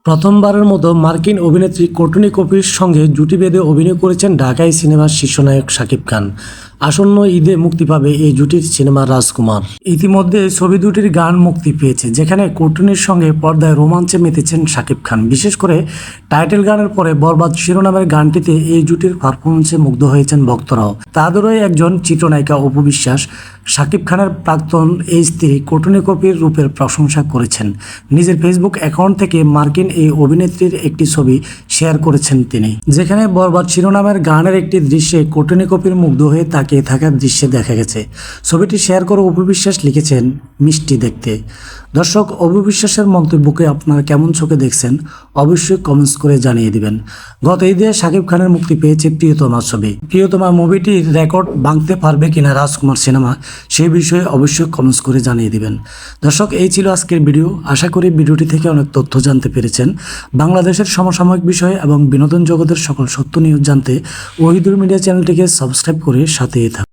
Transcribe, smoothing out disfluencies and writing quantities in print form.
প্রথমবারের মতো মার্কিন অভিনেত্রী কোর্টনি কপির সঙ্গে জুটি বেঁধে অভিনয় করেছেন ঢাকাই সিনেমার শীর্ষনায়ক শাকিব খান। আসন্ন ঈদে মুক্তি পাবে এই জুটির সিনেমা রাজকুমার। ইতিমধ্যে ছবি দুটির গান মুক্তি পেয়েছে, যেখানে কোর্টনির সঙ্গে পর্দায় রোমাঞ্চে মেতেছেন শাকিব খান। বিশেষ করে টাইটেল গানের পরে বরবাদ শিরোনামের গানটিতে এই জুটির পারফরমেন্সে মুগ্ধ হয়েছেন ভক্তরাও। তাদেরই একজন চিত্রনায়িকা অপু বিশ্বাস শাকিব খানের প্রাক্তন এই স্ত্রী কোর্টনি কপির রূপের প্রশংসা করেছেন। নিজের ফেসবুক অ্যাকাউন্ট থেকে মার্কিন এই অভিনেত্রীর একটি ছবি শেয়ার করেছেন তিনি, যেখানে বরবাদ শিরোনামের গানের একটি দৃশ্যে কোর্টনি কপির মুগ্ধ হয়ে তাকিয়ে থাকার দৃশ্যে দেখা গেছে। ছবিটি শেয়ার করে অপু বিশ্বাস লিখেছেন, মিষ্টি দেখতে। দর্শক, অপু বিশ্বাসের মন্তব্যকে আপনারা কেমন চোখে দেখছেন অবশ্যই কমেন্টস করে জানিয়ে দিবেন। গত ঈদে শাকিব খানের মুক্তি পেয়েছে প্রিয়তমা ছবি। প্রিয়তমা মুভিটির রেকর্ড ভাঙতে পারবে কিনা রাজকুমার সিনেমা, সেই বিষয়ে অবশ্যই কমেন্টস করে জানিয়ে দিবেন। দর্শক, এই ছিল আজকের ভিডিও। আশা করি ভিডিওটি থেকে অনেক তথ্য জানতে পেরেছেন। বাংলাদেশের সমসাময়িক বিষয় এবং বিনোদন জগতের সকল সত্য নিউজ জানতে ওহিদুর মিডিয়া চ্যানেলটিকে সাবস্ক্রাইব করে সাথে থাকুন।